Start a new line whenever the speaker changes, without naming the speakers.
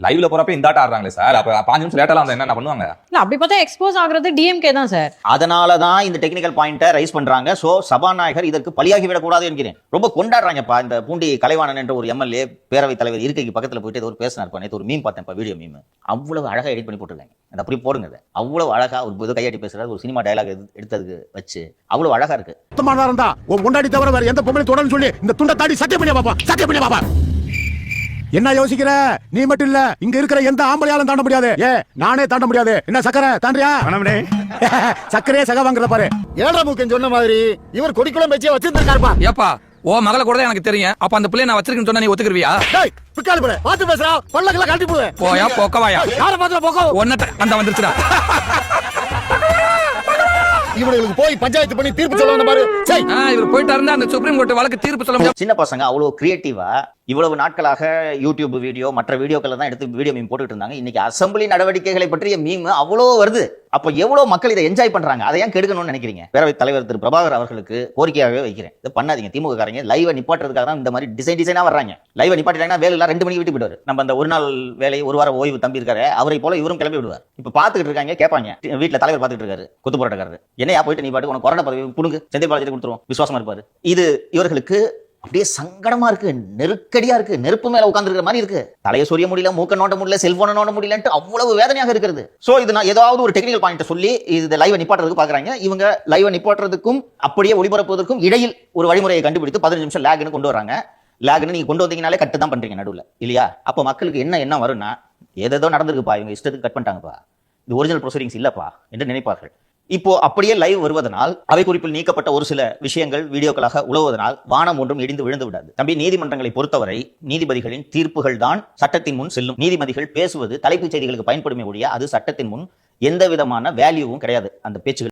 லைவ்ல போறப்ப இந்த ஆட்டம் ஆடுறாங்களே சார். அப்ப 5 நிமிஷம் லேட்டா வந்தா என்ன பண்ணுவாங்க?
இல்ல அப்படி பார்த்தா எக்ஸ்போஸ் ஆகுறது டிஎம்கே தான் சார்.
அதனால தான் இந்த டெக்னிக்கல் பாயிண்ட்டை ரைஸ் பண்றாங்க. சோ சபாநாயகர் இதற்கு பலியாகி விடக்கூடாது என்கிறேன். ரொம்ப கொண்டாடுறாங்கப்பா. இந்த பூண்டி கலைவாணன் என்ற ஒரு எம்எல்ஏ பேரவைத் தலைவர் இருக்கைக்கு பக்கத்துல போயிட்டு ஏதோ ஒரு பேசினார். நேற்று ஒரு மீம் பார்த்தேன்ப்பா, வீடியோ மீம். அவ்வளவு அழகா எடிட் பண்ணி போட்டுருக்காங்க. அந்த அப்படி போடுங்க. அவ்வளவு அழகா ஒரு புது கையாட்டி பேசுறாரு, ஒரு சினிமா டயலாக் எடுத்ததுக்கு வச்சு அவ்வளவு அழகா இருக்கு.
முன்னாடி தவிர வேற எந்த பொம்பளை தொடர்ந்து சொல்லி இந்த துண்டை தாடி சத்தியம் பண்ணி பாப்பா, சத்தியம் பண்ணி பாப்பா. என்ன யோசிக்கிற? நீ மட்டும் இல்ல, இங்க இருக்கிற எந்த ஆம்பளையாலும் தாண்ட முடியாது. நானே தாண்ட முடியாது. என்ன சக்கரை தாண்டியா? சக்கரையே சக வாங்குறத பாரு. ஏழரை மூக்கன் சொன்ன மாதிரி இவர் கொடிக்குளம் வச்சே வச்சிருந்திருக்காருப்பா.
ஏப்பா ஓ மகள கூட எனக்கு தெரியும். அப்ப அந்த பிள்ளை நான் வச்சிருக்கேன்னு சொன்னா நீ ஒத்துக்குருவியா?
டேய் பிக்கால போல பாத்து பேசுறா, பல்லக்கல கழட்டி போடு.
போயா போக்கவாயா?
யார பாத்துல போக்கோ?
ஒன்னட்ட அந்த வந்துருச்சுடா.
இவங்களுக்கு போய் பஞ்சாயத்து பண்ணி தீர்ப்பு சொல்ல பாரு.
இவர் போயிட்டாருன்னா அந்த சுப்ரீம் கோர்ட் வழக்கு தீர்ப்பு சொல்ல முடியாது.
சின்ன பசங்க அவ்வளவு கிரியேட்டிவா இவ்வளவு நாட்களாக யூடியூப் வீடியோ மற்ற வீடியோக்களை தான் எடுத்து வீடியோ மீம் போட்டுட்டு இருந்தாங்க. இன்னைக்கு அசம்பிளி நடவடிக்கைகளை பற்றிய மீம் அவ்வளோ வருது. அப்போ எவ்வளவு மக்கள் இதை என்ஜாய் பண்றாங்க. அதை ஏன் கெடுக்கணும்னு நினைக்கிறீங்க? பேரவைத் தலைவர் திரு பிரபாகர் அவர்களுக்கு கோரிக்கையாகவே வைக்கிறேன், இதை பண்ணாதீங்க. திமுக காரங்க லைவ நிப்பாட்டுறதுக்காக தான் இந்த மாதிரி டிசைனா வர்றாங்க. லைவ நிப்பாட்டிட்டாங்கன்னா வேலை 2 மணிக்கு விட்டு போயிடுவார். நம்ம அந்த ஒரு நாள் வேலை ஒரு வாரம் ஓய்வு தம்பி இருக்காரு, அவரை போல இவரும் கிளம்பி விடுவார். இப்ப பாத்துக்கிட்டு இருக்காங்க, கேட்பாங்க. வீட்டுல தலைவர் பாத்துக்கிட்டு இருக்காரு, குத்து போராட்டக்காரர். என்னையா போயிட்டு நீ பாட்டு உனக்கு கொரோனா பதவி புடுங்கு, செந்தில் பாலாஜி கொடுத்துருவோம், விசுவாசமா இருப்பாரு. இது இவர்களுக்கு அப்படியே சங்கடமா இருக்கு, நெருக்கடியா இருக்கு, நெருப்பு மேல உட்கார்ந்து இருக்கிற மாதிரி இருக்கு. தலையை சொரிய முடியல, மூக்க நோண்ட முடியல, செல்போனை நோண்ட முடியலன்ட்டு அவ்வளவு வேதனையாக இருக்கிறது. சோ இது நான் ஏதாவது ஒரு டெக்னிக்கல் பாயிண்ட் சொல்லி இது லைவ் நிப்பாட்டுறதுக்கு பாக்குறாங்க. இவங்க லைவ் நிப்பாட்டுறதுக்கும் அப்படியே ஒளிபரப்புவதற்கும் இடையில் ஒரு வழிமுறையை கண்டுபிடித்து 15 நிமிஷம் லேக்னு கொண்டு வராங்க. லேக்னு நீங்க கொண்டு வந்தீங்கனாலே கட்டு தான் பண்றீங்க நடுவில் இல்லையா? அப்ப மக்களுக்கு என்ன வரும்னா, ஏதோ நடந்திருக்குப்பா, இவங்க இஷ்டத்துக்கு கட் பண்ணிட்டாங்கப்பா, இது ஒரிஜினல் ப்ரொசீடிங்ஸ் இல்லப்பா என்று நினைப்பார்கள். இப்போ அப்படியே லைவ் வருவதனால் அவை குறிப்பில் நீக்கப்பட்ட ஒரு சில விஷயங்கள் வீடியோக்களாக உழவுவதனால் வானம் ஒன்றும் இடிந்து விழுந்து விடாது. தம்பி, நீதிமன்றங்களை பொறுத்தவரை நீதிபதிகளின் தீர்ப்புகள் தான் சட்டத்தின் முன் செல்லும். நீதிபதிகள் பேசுவது தலைப்புச் செய்திகளுக்கு பயன்படுமே ஒழிய அது சட்டத்தின் முன் எந்த விதமான வேல்யூவும் கிடையாது அந்த பேச்சுகள்.